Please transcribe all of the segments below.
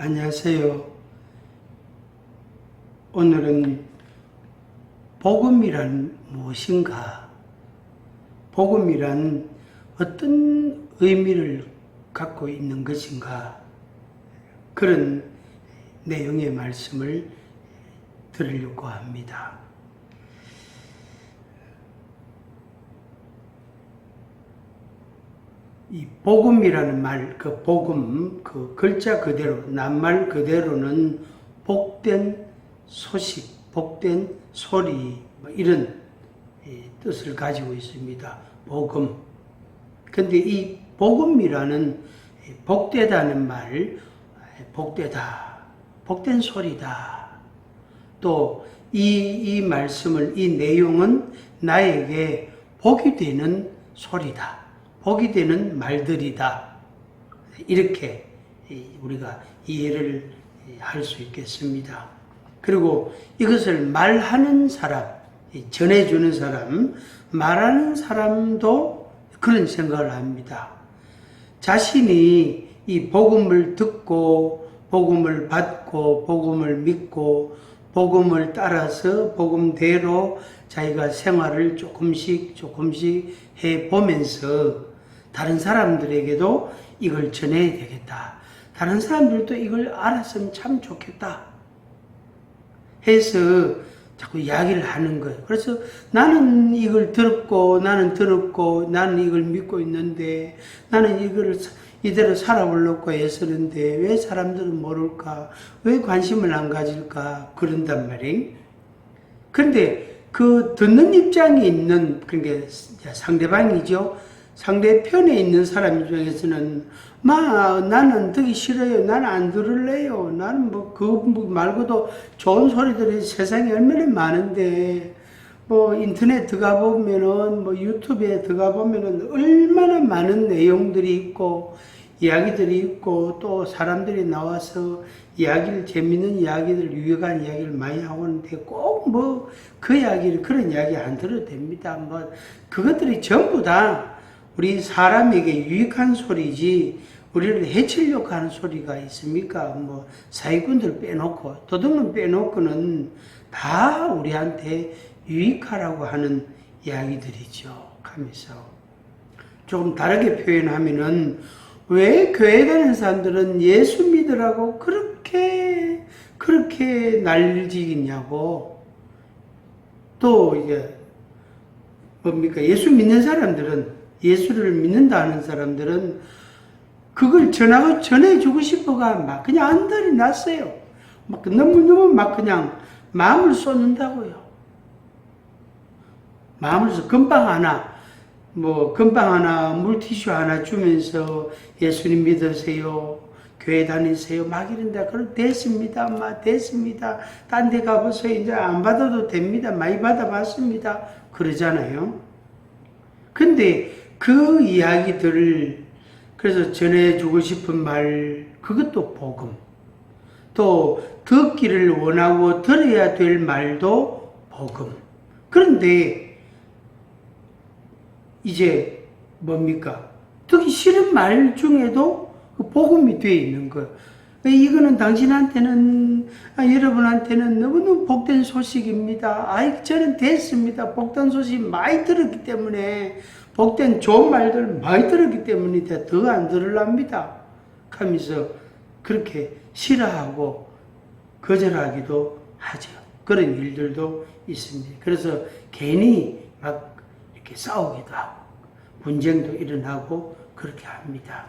안녕하세요. 오늘은 복음이란 무엇인가? 복음이란 어떤 의미를 갖고 있는 것인가? 그런 내용의 말씀을 드리려고 합니다. 이 복음이라는 말, 그 복음, 그 글자 그대로, 낱말 그대로는 복된 소식, 복된 소리, 이런 뜻을 가지고 있습니다. 복음. 근데 이 복음이라는 복되다는 말, 복되다, 복된 소리다. 또 이 말씀을, 이 내용은 나에게 복이 되는 소리다. 복이 되는 말들이다. 이렇게 우리가 이해를 할 수 있겠습니다. 그리고 이것을 말하는 사람, 전해주는 사람, 말하는 사람도 그런 생각을 합니다. 자신이 이 복음을 듣고, 복음을 받고, 복음을 믿고, 복음을 따라서 복음대로 자기가 생활을 조금씩 해보면서 다른 사람들에게도 이걸 전해야 되겠다. 다른 사람들도 이걸 알았으면 참 좋겠다. 해서 자꾸 이야기를 하는 거예요. 그래서 나는 이걸 들었고, 나는 이걸 믿고 있는데, 나는 이대로 살아보려고 애쓰는데, 왜 사람들은 모를까? 왜 관심을 안 가질까? 그런단 말이에요. 그런데 그 듣는 입장에 있는, 그러니까 상대방이죠. 상대편에 있는 사람 입장에서는 나는 듣기 싫어요. 나는 안 들을래요. 나는 그거 말고도 좋은 소리들이 세상에 얼마나 많은데, 인터넷 들어가 보면은, 유튜브에 들어가 보면은 얼마나 많은 내용들이 있고, 이야기들이 있고, 또 사람들이 나와서 재밌는 이야기들, 유익한 이야기를 많이 하고 있는데, 꼭 그런 이야기 안 들어도 됩니다. 그것들이 전부 다 우리 사람에게 유익한 소리지, 우리를 해치려고 하는 소리가 있습니까? 사기꾼들 빼놓고, 도둑놈 빼놓고는 다 우리한테 유익하라고 하는 이야기들이죠. 하면서. 조금 다르게 표현하면은, 왜 교회 다니는 사람들은 예수 믿으라고 그렇게 난리지겠냐고. 또 이게 예수 믿는 사람들은, 예수를 믿는다 하는 사람들은 그걸 전해주고 싶어가 그냥 안달이 났어요. 너무 그냥 마음을 쏟는다고요. 마음을 쏟, 금방 하나, 물티슈 하나 주면서 예수님 믿으세요. 교회 다니세요. 이런다. 그럼 됐습니다. 됐습니다. 딴 데 가보세요. 이제 안 받아도 됩니다. 많이 받아봤습니다. 그러잖아요. 근데 그 이야기들을 그래서 전해주고 싶은 말, 그것도 복음. 또 듣기를 원하고 들어야 될 말도 복음. 그런데 이제 듣기 싫은 말 중에도 복음이 되어 있는 거예요. 이거는 당신한테는, 여러분한테는 너무너무 복된 소식입니다. 저는 됐습니다. 복된 소식 많이 들었기 때문에, 복된 좋은 말들 많이 들었기 때문에 더 안 들으랍니다. 하면서 그렇게 싫어하고 거절하기도 하죠. 그런 일들도 있습니다. 그래서 괜히 이렇게 싸우기도 하고, 분쟁도 일어나고, 그렇게 합니다.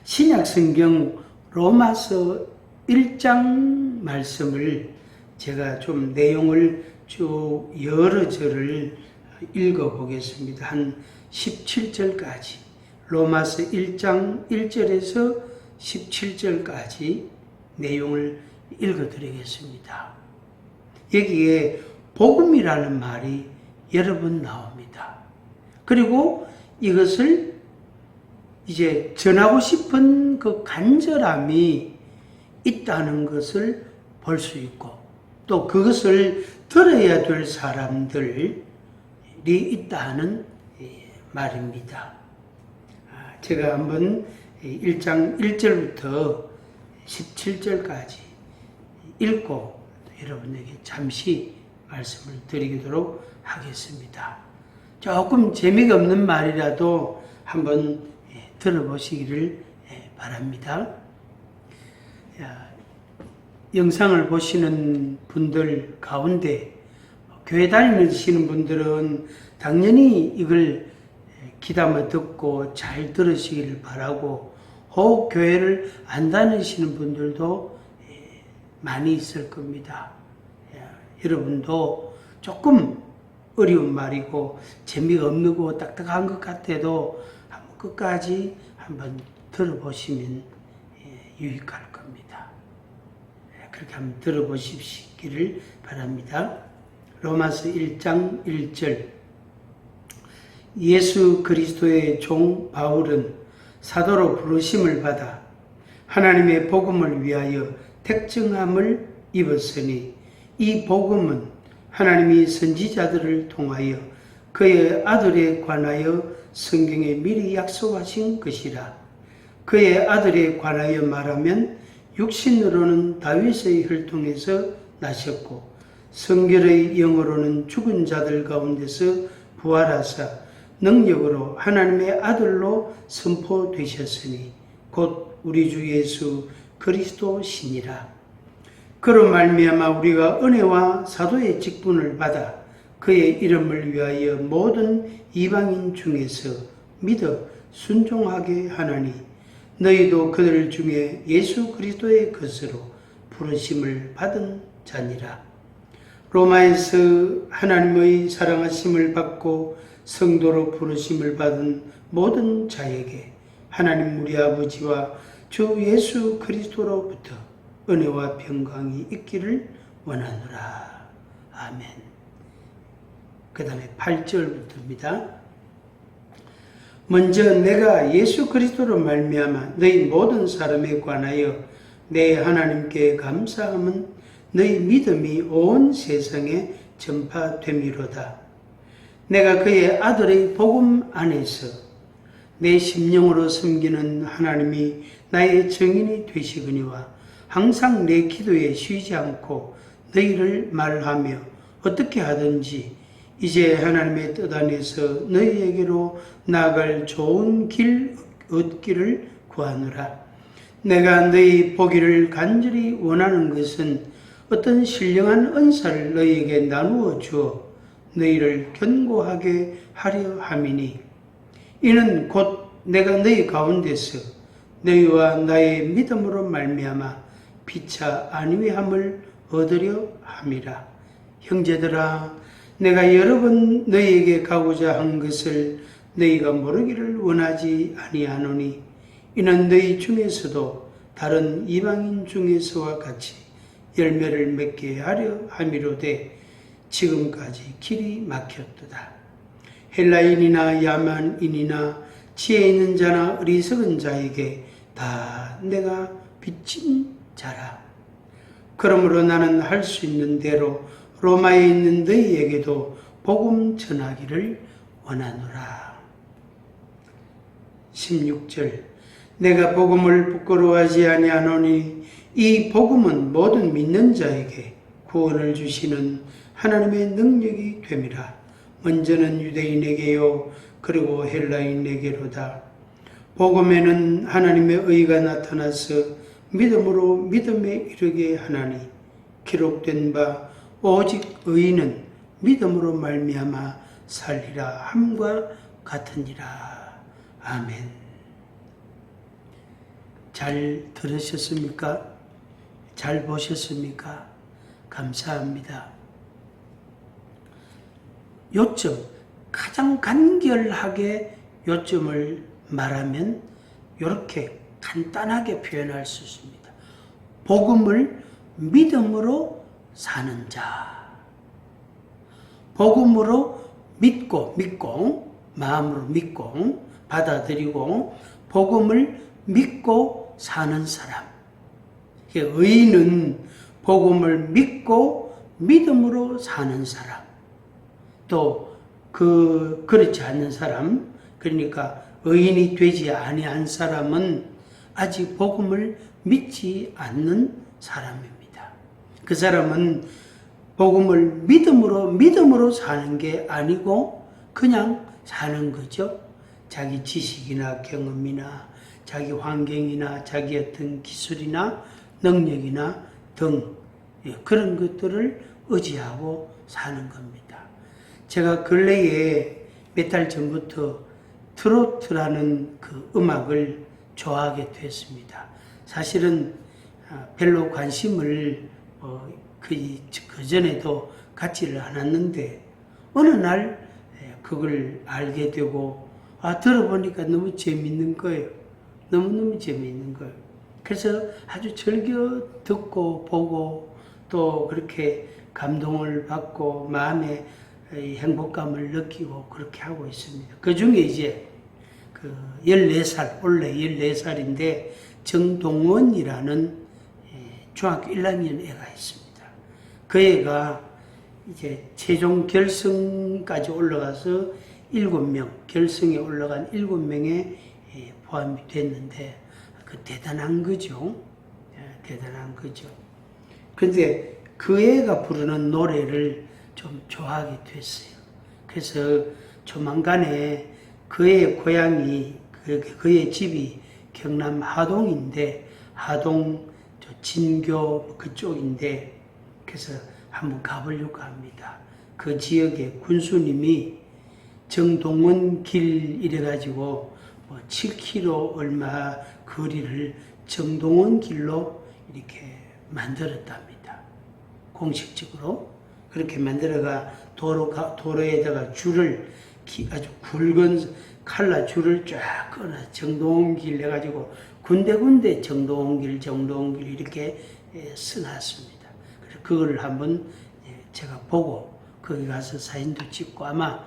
신약 성경 로마서 1장 말씀을 제가 좀 내용을 쭉 여러 절을 읽어보겠습니다. 한 17절까지. 로마서 1장 1절에서 17절까지 내용을 읽어드리겠습니다. 여기에 복음이라는 말이 여러 번 나옵니다. 그리고 이것을 이제 전하고 싶은 그 간절함이 있다는 것을 볼 수 있고, 또 그것을 들어야 될 사람들이 있다는 말입니다. 제가 한번 1장 1절부터 17절까지 읽고 여러분에게 잠시 말씀을 드리도록 하겠습니다. 조금 재미가 없는 말이라도 한번 들어보시기를 바랍니다. 영상을 보시는 분들 가운데 교회 다니시는 분들은 당연히 이걸 귀담아 듣고 잘 들으시기를 바라고, 혹 교회를 안 다니시는 분들도 많이 있을 겁니다. 여러분도 조금 어려운 말이고 재미가 없는 거 딱딱한 것 같아도 한번 끝까지 한번 들어보시면 유익할 겁니다. 그렇게 한번 들어보시기를 바랍니다. 로마서 1장 1절. 예수 그리스도의 종 바울은 사도로 부르심을 받아 하나님의 복음을 위하여 택정함을 입었으니 이 복음은 하나님이 선지자들을 통하여 그의 아들에 관하여 성경에 미리 약속하신 것이라. 그의 아들에 관하여 말하면 육신으로는 다윗의 혈통에서 나셨고 성결의 영으로는 죽은 자들 가운데서 부활하사 능력으로 하나님의 아들로 선포되셨으니 곧 우리 주 예수 그리스도시니라. 그로 말미암아 우리가 은혜와 사도의 직분을 받아 그의 이름을 위하여 모든 이방인 중에서 믿어 순종하게 하나니 너희도 그들 중에 예수 그리스도의 것으로 부르심을 받은 자니라. 로마에서 하나님의 사랑하심을 받고 성도로 부르심을 받은 모든 자에게 하나님 우리 아버지와 주 예수 그리스도로부터 은혜와 평강이 있기를 원하노라. 아멘. 그 다음에 8절부터입니다. 먼저 내가 예수 그리스도로 말미암아 너희 모든 사람에 관하여 내 하나님께 감사함은 너희 믿음이 온 세상에 전파됨이로다. 내가 그의 아들의 복음 안에서 내 심령으로 섬기는 하나님이 나의 증인이 되시거니와 항상 내 기도에 쉬지 않고 너희를 말하며 어떻게 하든지 이제 하나님의 뜻 안에서 너희에게로 나아갈 좋은 길 얻기를 구하노라. 내가 너희 보기를 간절히 원하는 것은 어떤 신령한 은사를 너희에게 나누어 주어 너희를 견고하게 하려 함이니 이는 곧 내가 너희 가운데서 너희와 나의 믿음으로 말미암아 피차 안위함을 얻으려 함이라. 형제들아, 내가 여러 번 너희에게 가고자 한 것을 너희가 모르기를 원하지 아니하노니 이는 너희 중에서도 다른 이방인 중에서와 같이 열매를 맺게 하려 함이로되 지금까지 길이 막혔도다. 헬라인이나 야만인이나 지혜 있는 자나 어리석은 자에게 다 내가 빚진 자라. 그러므로 나는 할 수 있는 대로 로마에 있는 너희에게도 복음 전하기를 원하노라. 16절. 내가 복음을 부끄러워하지 아니하노니 이 복음은 모든 믿는 자에게 구원을 주시는 하나님의 능력이 됨이라. 먼저는 유대인에게요 그리고 헬라인에게로다. 복음에는 하나님의 의가 나타나서 믿음으로 믿음에 이르게 하나니 기록된 바 오직 의인은 믿음으로 말미암아 살리라 함과 같으니라. 아멘. 잘 들으셨습니까? 잘 보셨습니까? 감사합니다. 요점, 가장 간결하게 요점을 말하면 이렇게 간단하게 표현할 수 있습니다. 복음을 믿음으로 사는 자. 복음으로 믿고 마음으로 믿고 받아들이고 복음을 믿고 사는 사람. 의인은 복음을 믿고 믿음으로 사는 사람. 또 그렇지 않는 사람, 그러니까 의인이 되지 아니한 사람은 아직 복음을 믿지 않는 사람입니다. 그 사람은 복음을 믿음으로 사는 게 아니고 그냥 사는 거죠. 자기 지식이나 경험이나 자기 환경이나 자기 어떤 기술이나 능력이나 등 그런 것들을 의지하고 사는 겁니다. 제가 근래에 몇 달 전부터 트로트라는 그 음악을 좋아하게 됐습니다. 사실은 별로 관심을 그 전에도 갖지를 않았는데 어느 날 그걸 알게 되고 들어보니까 너무 재밌는 거예요. 너무너무 재미있는 거예요. 그래서 아주 즐겨 듣고 보고 또 그렇게 감동을 받고 마음에 행복감을 느끼고 그렇게 하고 있습니다. 그 중에 이제 14살, 원래 14살인데 정동원이라는 중학교 1학년 애가 있습니다. 그 애가 이제 최종 결승까지 올라가서 7명, 결승에 올라간 7명에 포함이 됐는데 대단한 거죠. 대단한 거죠. 그런데 그 애가 부르는 노래를 좀 좋아하게 됐어요. 그래서 조만간에 그의 고향이, 그의 집이 경남 하동인데, 하동 진교 그쪽인데, 그래서 한번 가보려고 합니다. 그 지역에 군수님이 정동원 길 이래가지고 7km 얼마 거리를 정동원 길로 이렇게 만들었답니다. 공식적으로. 그렇게 만들어가 도로에다가 줄을 아주 굵은 칼라 줄을 쫙 끊어 정동원 길 해가지고 군데군데 정동원 길 이렇게 써놨습니다. 그래서 그걸 한번 제가 보고 거기 가서 사진도 찍고 아마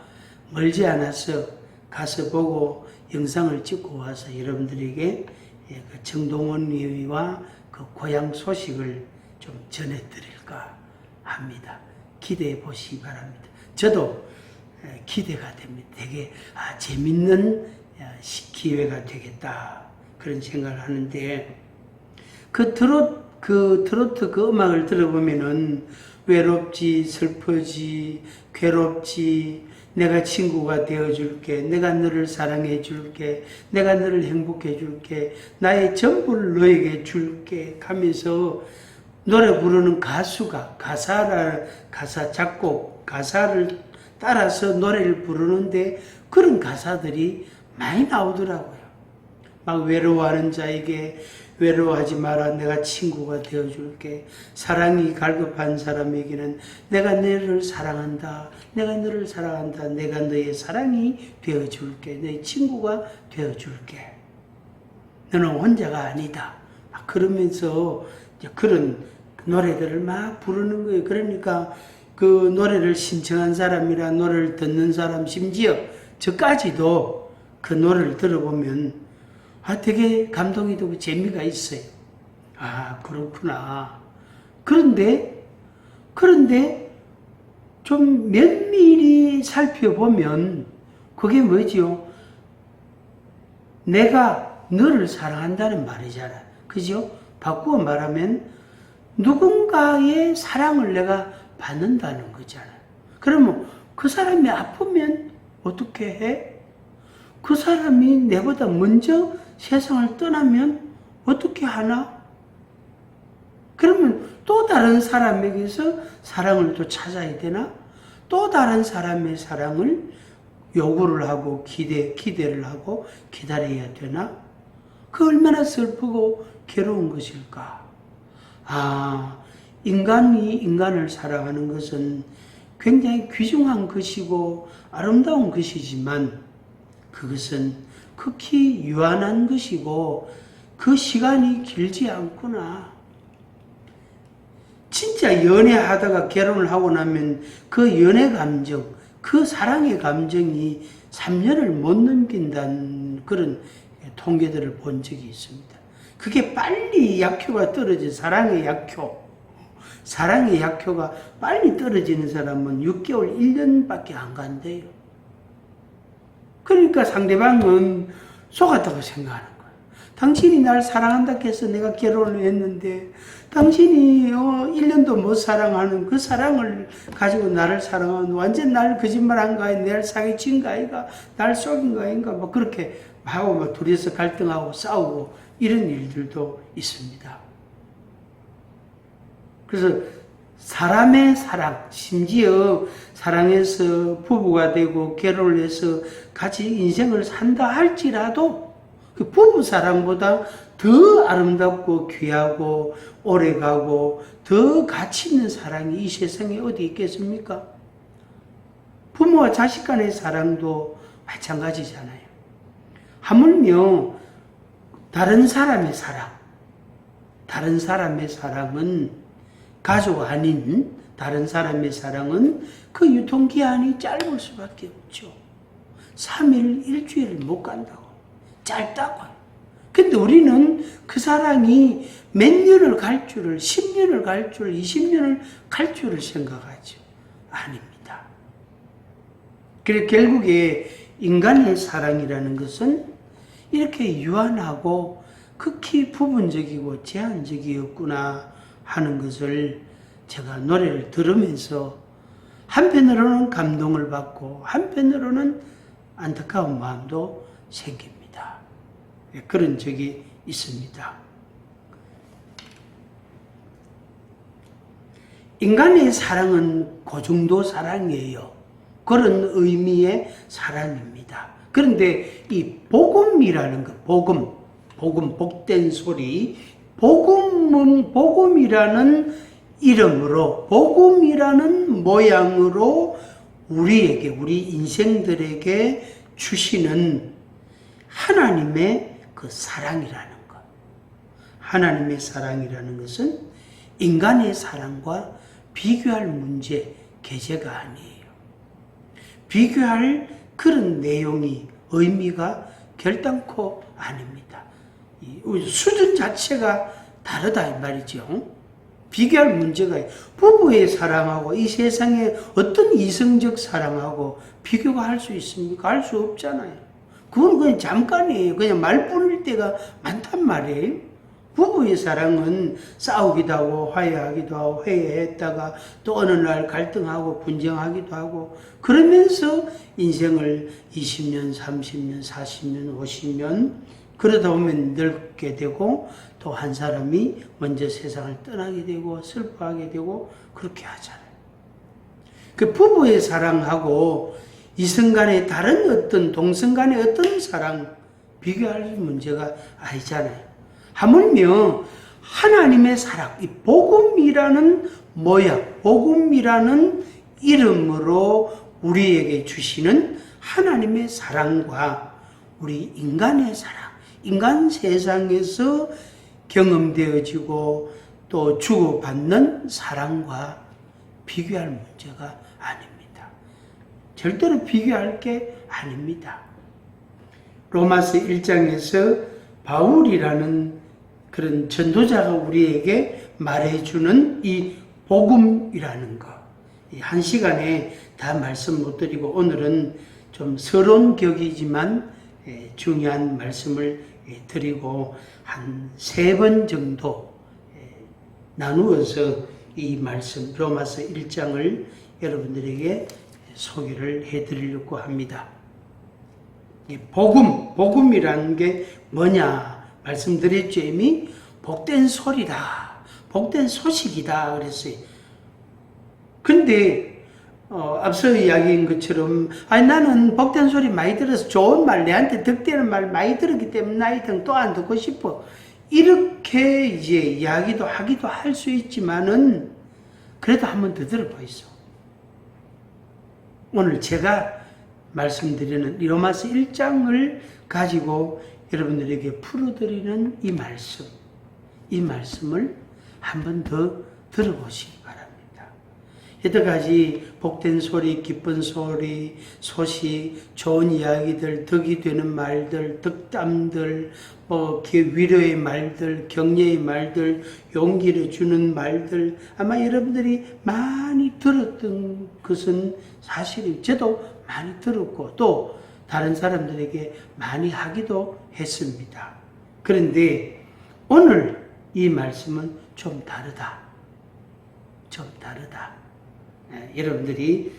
멀지 않아서 가서 보고 영상을 찍고 와서 여러분들에게 그 정동원이와 그 고향 소식을 좀 전해드릴까 합니다. 기대해 보시기 바랍니다. 저도 기대가 됩니다. 되게 재밌는 기회가 되겠다 그런 생각을 하는데 그 트로트 그 음악을 들어보면은 외롭지, 슬퍼지, 괴롭지, 내가 친구가 되어줄게, 내가 너를 사랑해줄게, 내가 너를 행복해줄게, 나의 전부를 너에게 줄게 하면서 노래 부르는 가수가 작곡, 가사를 따라서 노래를 부르는데 그런 가사들이 많이 나오더라고요. 막 외로워하는 자에게 외로워하지 마라, 내가 친구가 되어줄게. 사랑이 갈급한 사람에게는 내가 너를 사랑한다, 내가 너를 사랑한다, 내가 너의 사랑이 되어줄게, 너의 친구가 되어줄게. 너는 혼자가 아니다. 막 그러면서 이제 그런 노래들을 막 부르는 거예요. 그러니까 그 노래를 신청한 사람이나 노래를 듣는 사람, 심지어 저까지도 그 노래를 들어보면 되게 감동이 되고 재미가 있어요. 그렇구나. 그런데 좀 면밀히 살펴보면 그게 뭐지요? 내가 너를 사랑한다는 말이잖아. 그죠? 바꾸어 말하면 누군가의 사랑을 내가 받는다는 거잖아. 그러면 그 사람이 아프면 어떻게 해? 그 사람이 내보다 먼저 세상을 떠나면 어떻게 하나? 그러면 또 다른 사람에게서 사랑을 또 찾아야 되나? 또 다른 사람의 사랑을 요구를 하고 기대를 하고 기다려야 되나? 그 얼마나 슬프고 괴로운 것일까? 인간이 인간을 사랑하는 것은 굉장히 귀중한 것이고 아름다운 것이지만 그것은 극히 유한한 것이고 그 시간이 길지 않구나. 진짜 연애하다가 결혼을 하고 나면 그 연애 감정, 그 사랑의 감정이 3년을 못 넘긴다는 그런 통계들을 본 적이 있습니다. 그게 빨리 약효가 떨어져, 사랑의 약효가 빨리 떨어지는 사람은 6개월, 1년밖에 안 간대요. 그러니까 상대방은 속았다고 생각하는 거예요. 당신이 날 사랑한다고 해서 내가 결혼을 했는데 당신이 1년도 못 사랑하는 그 사랑을 가지고 나를 사랑하는 완전 날 거짓말한 거 아닌가, 날 사기친 거 아닌가, 날 속인 거 아닌가, 뭐 그렇게 하고 막 둘이서 갈등하고 싸우고 이런 일들도 있습니다. 그래서 사람의 사랑, 심지어 사랑해서 부부가 되고 결혼을 해서 같이 인생을 산다 할지라도 그 부부 사랑보다 더 아름답고 귀하고 오래가고 더 가치 있는 사랑이 이 세상에 어디 있겠습니까? 부모와 자식 간의 사랑도 마찬가지잖아요. 하물며 다른 사람의 사랑은 가족 아닌 다른 사람의 사랑은 그 유통기한이 짧을 수밖에 없죠. 3일, 일주일 못 간다고. 짧다고요. 근데 우리는 그 사랑이 몇 년을 갈 줄을, 10년을 갈 줄, 20년을 갈 줄을 생각하죠. 아닙니다. 그래서 결국에 인간의 사랑이라는 것은 이렇게 유한하고 극히 부분적이고 제한적이었구나 하는 것을 제가 노래를 들으면서 한편으로는 감동을 받고 한편으로는 안타까운 마음도 생깁니다. 그런 적이 있습니다. 인간의 사랑은 그 정도 사랑이에요. 그런 의미의 사랑입니다. 그런데 이 복음이라는 것, 복음, 복된 소리, 복음이라는 이름으로, 복음이라는 모양으로 우리에게, 우리 인생들에게 주시는 하나님의 그 사랑이라는 것. 하나님의 사랑이라는 것은 인간의 사랑과 비교할 문제, 계제가 아니에요. 비교할 그런 내용이, 의미가 결단코 아닙니다. 수준 자체가 다르다 이 말이죠. 비교할 문제가 부부의 사랑하고 이 세상의 어떤 이성적 사랑하고 비교가 할 수 있습니까? 할 수 없잖아요. 그건 그냥 잠깐이에요. 그냥 말뿐일 때가 많단 말이에요. 부부의 사랑은 싸우기도 하고 화해하기도 하고 회해했다가 또 어느 날 갈등하고 분쟁하기도 하고 그러면서 인생을 20년, 30년, 40년, 50년 그러다 보면 늙게 되고 또 한 사람이 먼저 세상을 떠나게 되고 슬퍼하게 되고 그렇게 하잖아요. 그 부부의 사랑하고 이성 간의 다른 어떤 동성 간의 어떤 사랑 비교할 문제가 아니잖아요. 하물며 하나님의 사랑, 이 복음이라는 모양, 복음이라는 이름으로 우리에게 주시는 하나님의 사랑과 우리 인간의 사랑, 인간 세상에서 경험되어지고 또 주고받는 사랑과 비교할 문제가 아닙니다. 절대로 비교할 게 아닙니다. 로마서 1장에서 바울이라는 그런 전도자가 우리에게 말해주는 이 복음이라는 것. 한 시간에 다 말씀 못 드리고 오늘은 좀 서론 격이지만 중요한 말씀을 드리고 한 3번 정도 나누어서 이 말씀 로마서 1장을 여러분들에게 소개를 해드리려고 합니다. 복음이라는 게 뭐냐 말씀드렸죠. 이미 복된 소리다, 복된 소식이다 그랬어요. 근데 앞서 이야기한 것처럼 나는 복된 소리 많이 들어서 좋은 말, 내한테 득되는 말 많이 들었기 때문에 나 이등 또 안 듣고 싶어. 이렇게 이제 이야기도 하기도 할 수 있지만은 그래도 한번 더 들어보이소. 오늘 제가 말씀드리는 이 로마서 1장을 가지고 여러분들에게 풀어드리는 이 말씀을 한번 더 들어보시기 바랍니다. 여태까지 복된 소리, 기쁜 소리, 소식, 좋은 이야기들, 덕이 되는 말들, 덕담들, 위로의 말들, 격려의 말들, 용기를 주는 말들 아마 여러분들이 많이 들었던 것은 사실이 저도 많이 들었고 또 다른 사람들에게 많이 하기도 했습니다. 그런데 오늘 이 말씀은 좀 다르다. 좀 다르다. 여러분들이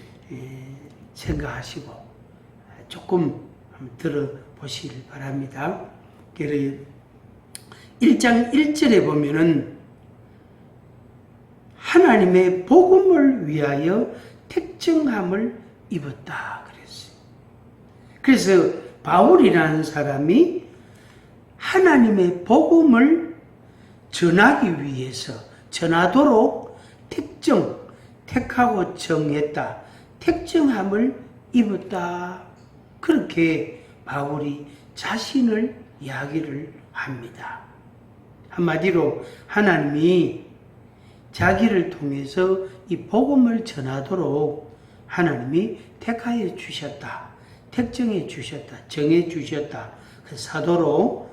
생각하시고 조금 한번 들어보시길 바랍니다. 1장 1절에 보면은 하나님의 복음을 위하여 택정함을 입었다 그랬어요. 그래서 바울이라는 사람이 하나님의 복음을 전하기 위해서 전하도록 택하고 정했다. 택정함을 입었다. 그렇게 바울이 자신을 이야기를 합니다. 한마디로 하나님이 자기를 통해서 이 복음을 전하도록 하나님이 택하여 주셨다. 택정해 주셨다. 정해 주셨다. 사도로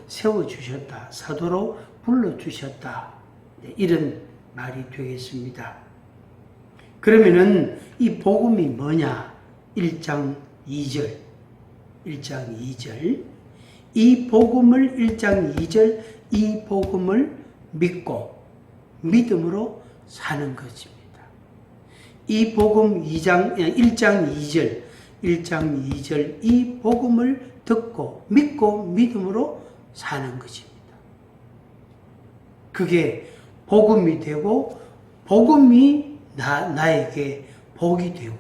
세워 주셨다. 사도로 불러 주셨다. 이런 말이 되겠습니다. 그러면은 이 복음이 뭐냐? 1장 2절. 이 복음을 1장 2절 이 복음을 믿고 믿음으로 사는 것입니다. 이 복음 1장 2절 이 복음을 듣고 믿고 믿음으로 사는 것입니다. 그게 복음이 되고 복음이 나에게 복이 되고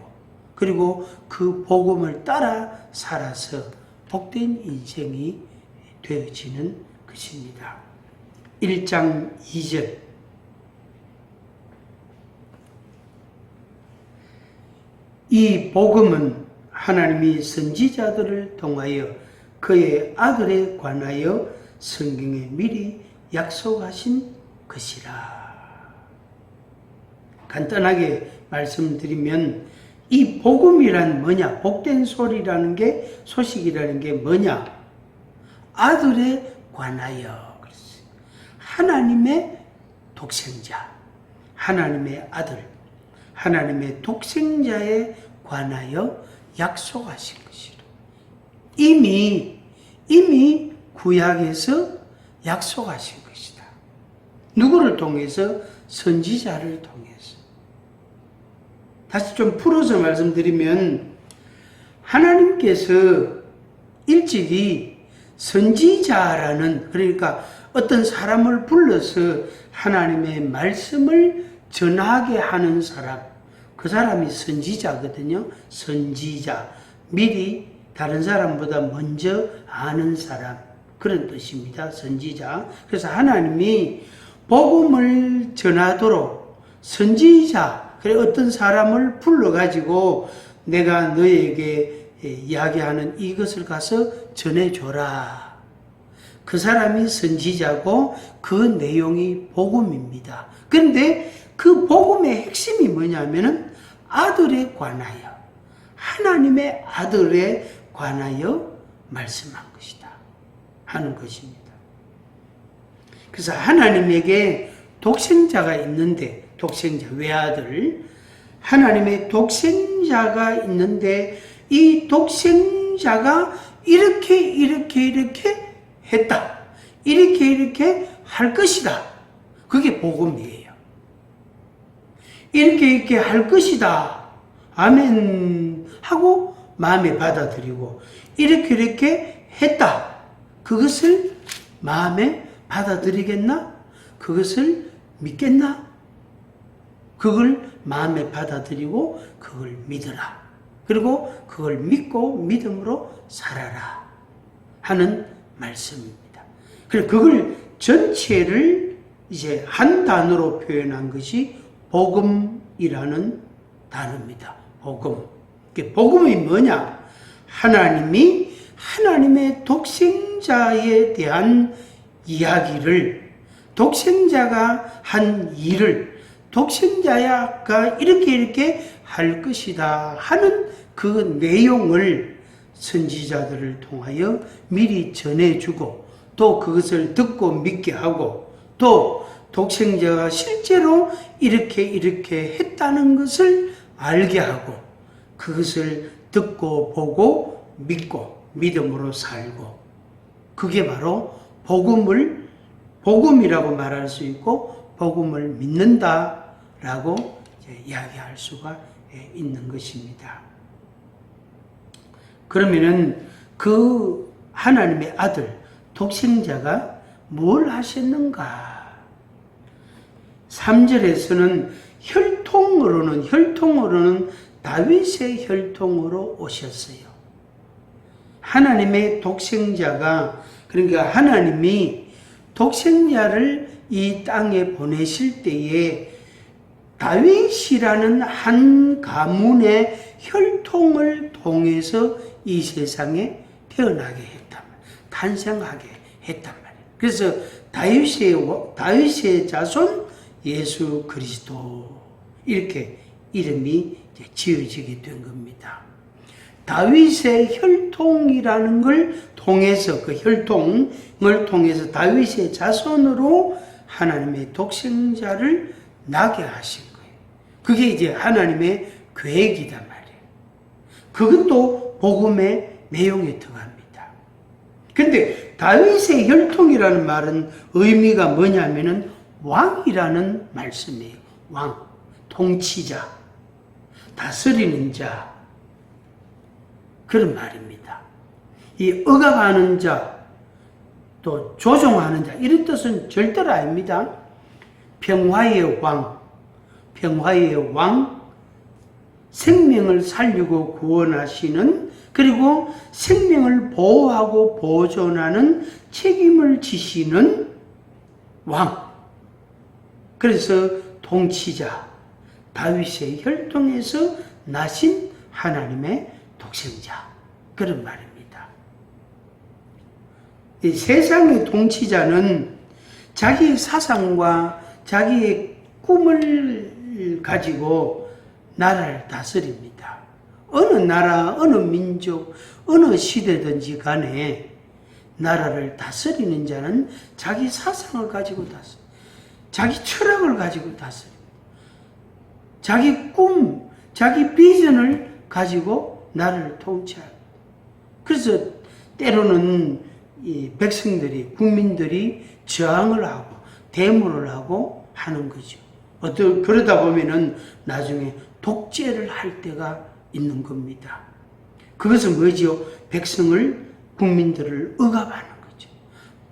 그리고 그 복음을 따라 살아서 복된 인생이 되어지는 것입니다. 1장 2절 이 복음은 하나님이 선지자들을 통하여 그의 아들에 관하여 성경에 미리 약속하신 것이라. 간단하게 말씀드리면 이 복음이란 뭐냐? 복된 소식이라는 게 뭐냐? 아들에 관하여 그랬어요. 하나님의 독생자, 하나님의 아들, 하나님의 독생자에 관하여 약속하신 것이라. 이미 구약에서 약속하신 것이다. 누구를 통해서? 선지자를 통해서. 다시 좀 풀어서 말씀드리면 하나님께서 일찍이 선지자라는 그러니까 어떤 사람을 불러서 하나님의 말씀을 전하게 하는 사람 그 사람이 선지자거든요. 선지자 미리 다른 사람보다 먼저 아는 사람 그런 뜻입니다. 선지자. 그래서 하나님이 복음을 전하도록 선지자 그래 어떤 사람을 불러가지고 내가 너에게 이야기하는 이것을 가서 전해줘라. 그 사람이 선지자고 그 내용이 복음입니다. 그런데 그 복음의 핵심이 뭐냐면은 아들에 관하여 하나님의 아들에 관하여 말씀한 것이다 하는 것입니다. 그래서 하나님에게 독생자가 있는데 독생자 외아들 하나님의 독생자가 있는데 이 독생자가 이렇게 했다. 이렇게 할 것이다. 그게 복음이에요. 이렇게 할 것이다. 아멘 하고 마음에 받아들이고 이렇게 했다. 그것을 마음에 받아들이겠나? 그것을 믿겠나? 그걸 마음에 받아들이고 그걸 믿어라. 그리고 그걸 믿고 믿음으로 살아라 하는 말씀입니다. 그래서 그걸 전체를 이제 한 단어로 표현한 것이 복음이라는 단어입니다. 복음. 복음이 뭐냐? 하나님이 하나님의 독생자에 대한 이야기를 독생자가 한 일을 독생자가 이렇게 할 것이다 하는 그 내용을 선지자들을 통하여 미리 전해주고 또 그것을 듣고 믿게 하고 또 독생자가 실제로 이렇게 했다는 것을 알게 하고 그것을 듣고 보고 믿고 믿음으로 살고 그게 바로 복음이라고 말할 수 있고 복음을 믿는다라고 이야기할 수가 있는 것입니다. 그러면은 그 하나님의 아들 독생자가 뭘 하셨는가? 3절에서는 혈통으로는 다윗의 혈통으로 오셨어요. 하나님의 독생자가, 그러니까 하나님이 독생자를 이 땅에 보내실 때에 다윗이라는 한 가문의 혈통을 통해서 이 세상에 태어나게 했단 말이에요. 탄생하게 했단 말이에요. 그래서 다윗의 자손 예수 그리스도, 이렇게 이름이 지어지게 된 겁니다. 다윗의 혈통이라는 걸 통해서, 그 혈통을 통해서 다윗의 자손으로 하나님의 독생자를 나게 하신 거예요. 그게 이제 하나님의 계획이단 말이에요. 그것도 복음의 내용에 들어갑니다. 근데 다윗의 혈통이라는 말은 의미가 뭐냐면은 왕이라는 말씀이에요. 왕, 통치자, 다스리는 자, 그런 말입니다. 이 억압하는 자, 또 조종하는 자, 이런 뜻은 절대로 아닙니다. 평화의 왕, 생명을 살리고 구원하시는, 그리고 생명을 보호하고 보존하는 책임을 지시는 왕. 그래서 통치자, 다윗의 혈통에서 나신 하나님의 독생자, 그런 말입니다. 이 세상의 통치자는 자기의 사상과 자기의 꿈을 가지고 나라를 다스립니다. 어느 나라, 어느 민족, 어느 시대든지 간에 나라를 다스리는 자는 자기 사상을 가지고 다스립니다. 자기 철학을 가지고 다스립니다. 자기 꿈, 자기 비전을 가지고 나라를 통치합니다. 그래서 때로는 이 백성들이, 국민들이 저항을 하고 대물을 하고 하는 거죠. 그러다 보면은 나중에 독재를 할 때가 있는 겁니다. 그것은 뭐죠? 국민들을 억압하는 거죠.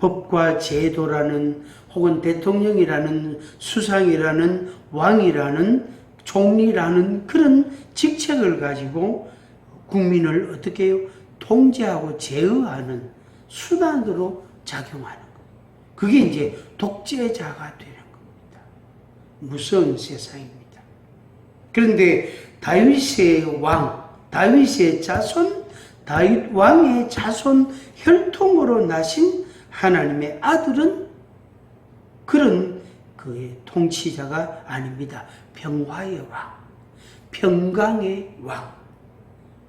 법과 제도라는, 혹은 대통령이라는, 수상이라는, 왕이라는, 총리라는 그런 직책을 가지고 국민을 어떻게 해요? 통제하고 제어하는 수단으로 작용하는 거예요. 그게 이제 독재자가 되는 겁니다. 무서운 세상입니다. 그런데 다윗의 왕, 다윗의 자손, 다윗 왕의 자손 혈통으로 나신 하나님의 아들은 그런 그 통치자가 아닙니다. 평화의 왕, 평강의 왕,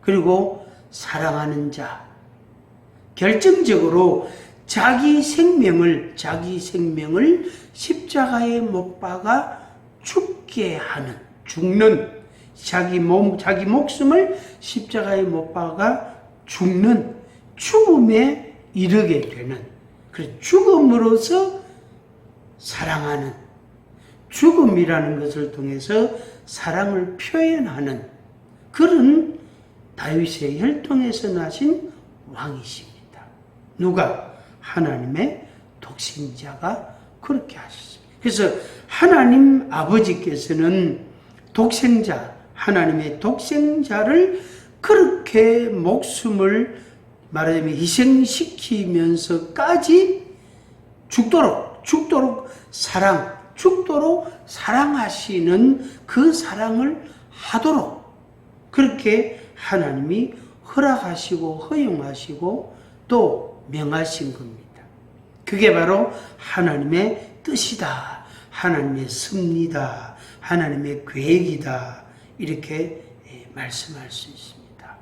그리고 사랑하는 자, 결정적으로 자기 생명을 십자가에 못 박아 자기 목숨을 십자가에 못 박아 죽는, 죽음에 이르게 되는, 죽음으로써 사랑하는, 죽음이라는 것을 통해서 사랑을 표현하는 그런 다윗의 혈통에서 나신 왕이십니다. 누가? 하나님의 독생자가 그렇게 하셨습니다. 그래서 하나님 아버지께서는 하나님의 독생자를 그렇게 목숨을 말하자면 희생시키면서까지 죽도록 사랑하시는 그 사랑을 하도록 그렇게 하나님이 허락하시고 허용하시고 또 명하신 겁니다. 그게 바로 하나님의 뜻이다, 하나님의 섭리다, 하나님의 계획이다, 이렇게 말씀할 수 있습니다.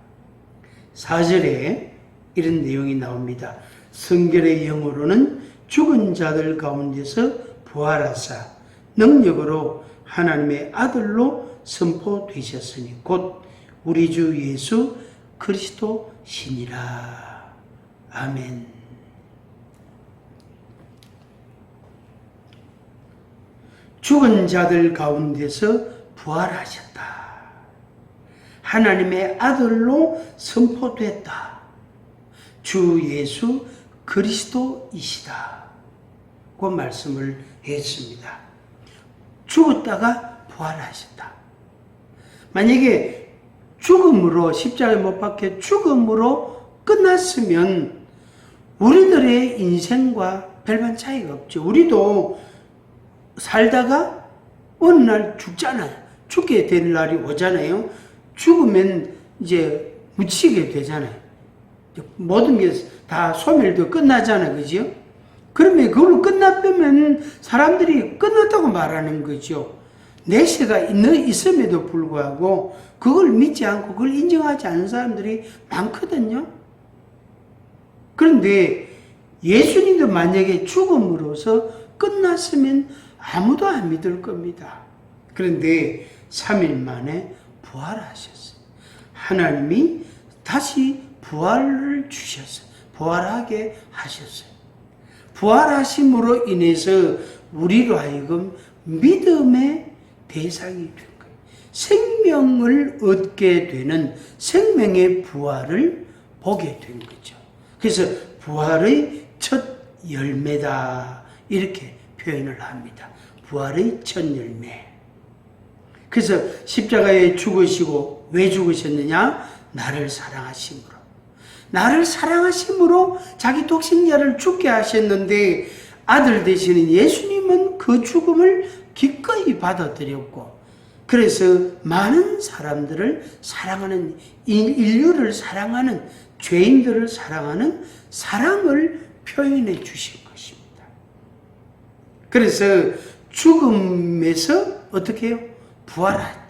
4절에 이런 내용이 나옵니다. 성결의 영으로는 죽은 자들 가운데서 부활하사 능력으로 하나님의 아들로 선포되셨으니 곧 우리 주 예수 그리스도시니라. 아멘. 죽은 자들 가운데서 부활하셨다. 하나님의 아들로 선포됐다. 주 예수 그리스도이시다. 그 말씀을 했습니다. 죽었다가 부활하셨다. 만약에 죽음으로 십자가에 못 박혀 죽음으로 끝났으면 우리들의 인생과 별반 차이가 없죠. 우리도 살다가 어느 날 죽잖아요. 죽게 될 날이 오잖아요. 죽으면 이제 묻히게 되잖아요. 모든 게 다 소멸도 끝나잖아요. 그죠? 그러면 그걸로 끝났다면 사람들이 끝났다고 말하는 거죠. 내세가 있음에도 불구하고 그걸 믿지 않고 그걸 인정하지 않는 사람들이 많거든요. 그런데 예수님도 만약에 죽음으로써 끝났으면 아무도 안 믿을 겁니다. 그런데 3일 만에 부활하셨어요. 하나님이 다시 부활을 주셨어요. 부활하게 하셨어요. 부활하심으로 인해서 우리로 하여금 믿음의 대상이 된 거예요. 생명을 얻게 되는 생명의 부활을 보게 된 거죠. 그래서 부활의 첫 열매다 이렇게 표현을 합니다. 부활의 첫 열매. 그래서 십자가에 죽으시고 왜 죽으셨느냐? 나를 사랑하심으로. 나를 사랑하심으로 자기 독생자를 죽게 하셨는데 아들 되시는 예수님은 그 죽음을 기꺼이 받아들였고 그래서 많은 사람들을 사랑하는 인류를 사랑하는 죄인들을 사랑하는 사랑을 표현해 주신 것입니다. 그래서 죽음에서 어떻게 해요? 부활했다.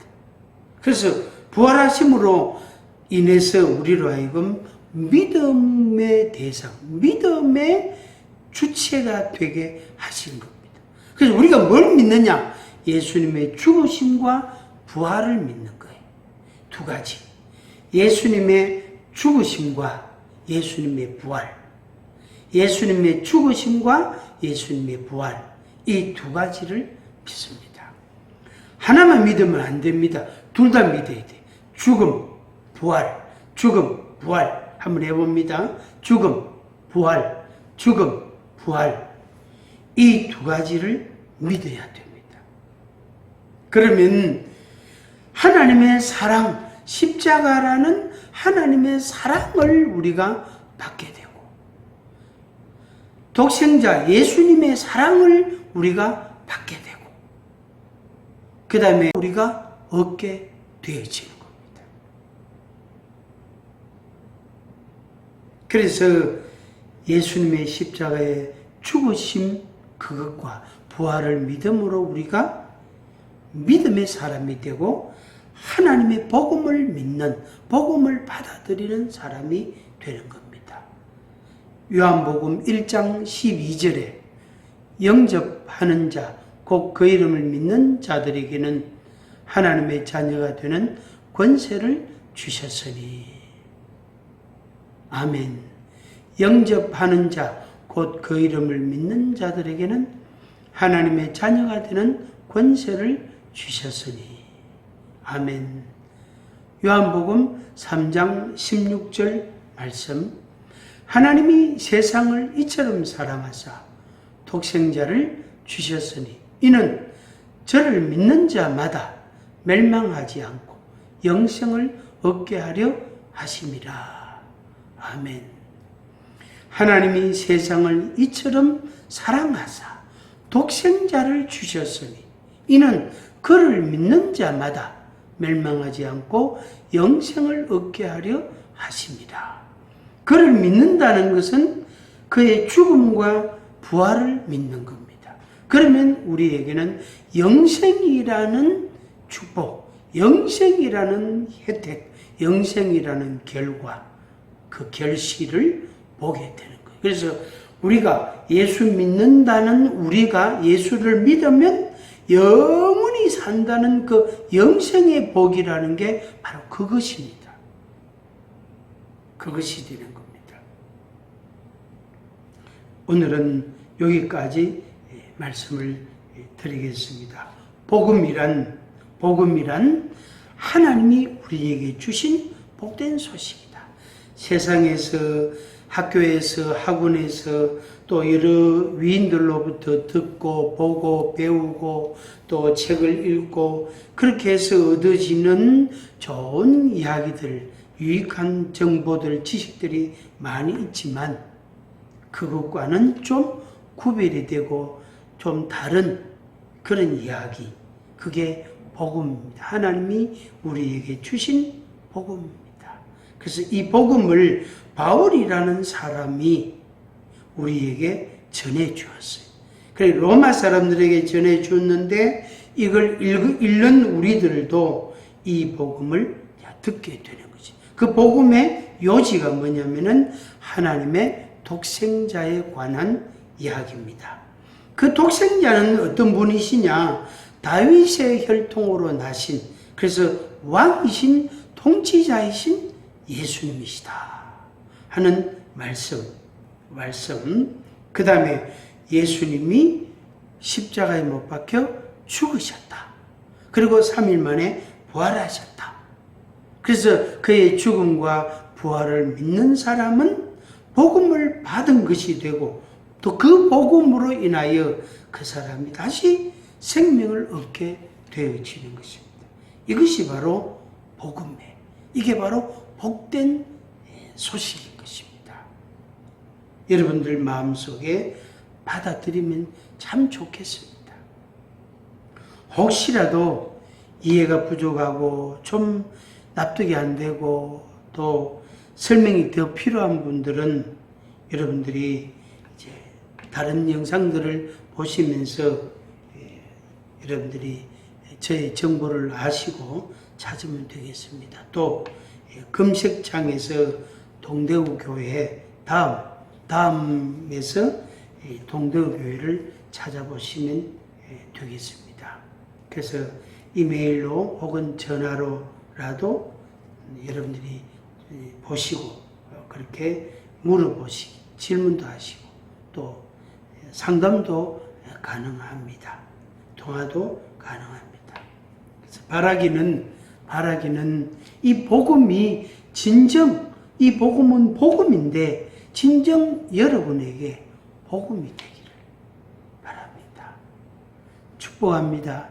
그래서 부활하심으로 인해서 우리로 하여금 믿음의 대상, 믿음의 주체가 되게 하신 겁니다. 그래서 우리가 뭘 믿느냐? 예수님의 죽으심과 부활을 믿는 거예요. 두 가지. 예수님의 죽으심과 예수님의 부활. 예수님의 죽으심과 예수님의 부활. 이 두 가지를 믿습니다. 하나만 믿으면 안 됩니다. 둘 다 믿어야 돼. 죽음, 부활, 죽음, 부활. 한번 해봅니다. 죽음, 부활, 죽음, 부활. 이 두 가지를 믿어야 됩니다. 그러면 하나님의 사랑, 십자가라는 하나님의 사랑을 우리가 받게 되고 독생자 예수님의 사랑을 우리가 받게 되고 그 다음에 우리가 얻게 되어지는 겁니다. 그래서 예수님의 십자가의 죽으심 그것과 부활을 믿음으로 우리가 믿음의 사람이 되고 하나님의 복음을 믿는 복음을 받아들이는 사람이 되는 겁니다. 요한복음 1장 12절에 영접하는 자, 곧 그 이름을 믿는 자들에게는 하나님의 자녀가 되는 권세를 주셨으니 아멘. 영접하는 자, 곧 그 이름을 믿는 자들에게는 하나님의 자녀가 되는 권세를 주셨으니 아멘. 요한복음 3장 16절 말씀. 하나님이 세상을 이처럼 사랑하사 독생자를 주셨으니 이는 저를 믿는 자마다 멸망하지 않고 영생을 얻게 하려 하심이라. 아멘. 하나님이 세상을 이처럼 사랑하사 독생자를 주셨으니 이는 그를 믿는 자마다 멸망하지 않고 영생을 얻게 하려 하십니다. 그를 믿는다는 것은 그의 죽음과 부활을 믿는 겁니다. 그러면 우리에게는 영생이라는 축복, 영생이라는 혜택, 영생이라는 결과, 그 결실을 보게 되는 거예요. 그래서 우리가 예수 믿는다는 우리가 예수를 믿으면 영원히 산다는 그 영생의 복이라는 게 바로 그것입니다. 그것이 되는 겁니다. 오늘은 여기까지 말씀을 드리겠습니다. 복음이란 하나님이 우리에게 주신 복된 소식이다. 세상에서, 학교에서, 학원에서 또 여러 위인들로부터 듣고 보고 배우고 또 책을 읽고 그렇게 해서 얻어지는 좋은 이야기들, 유익한 정보들, 지식들이 많이 있지만 그것과는 좀 구별이 되고 좀 다른 그런 이야기, 그게 복음입니다. 하나님이 우리에게 주신 복음입니다. 그래서 이 복음을 바울이라는 사람이 우리에게 전해 주었어요. 그래 로마 사람들에게 전해 주었는데 이걸 읽는 우리들도 이 복음을 듣게 되는 거지. 그 복음의 요지가 뭐냐면은 하나님의 독생자에 관한 이야기입니다. 그 독생자는 어떤 분이시냐? 다윗의 혈통으로 나신, 그래서 왕이신 통치자이신 예수님이시다 하는 말씀. 그 다음에 예수님이 십자가에 못 박혀 죽으셨다. 그리고 3일 만에 부활하셨다. 그래서 그의 죽음과 부활을 믿는 사람은 복음을 받은 것이 되고 또 그 복음으로 인하여 그 사람이 다시 생명을 얻게 되어지는 것입니다. 이것이 바로 복음이에요. 이게 바로 복된 소식인 것입니다. 여러분들 마음속에 받아들이면 참 좋겠습니다. 혹시라도 이해가 부족하고 좀 납득이 안 되고 또 설명이 더 필요한 분들은 여러분들이 이제 다른 영상들을 보시면서 여러분들이 저의 정보를 아시고 찾으면 되겠습니다. 또 검색창에서 동대구 교회 다음에서 동대구 교회를 찾아보시면 되겠습니다. 그래서 이메일로 혹은 전화로라도 여러분들이 보시고 그렇게 물어보시기, 질문도 하시고 또 상담도 가능합니다. 통화도 가능합니다. 그래서 바라기는 이 복음이 이 복음은 복음인데 진정 여러분에게 복음이 되기를 바랍니다. 축복합니다.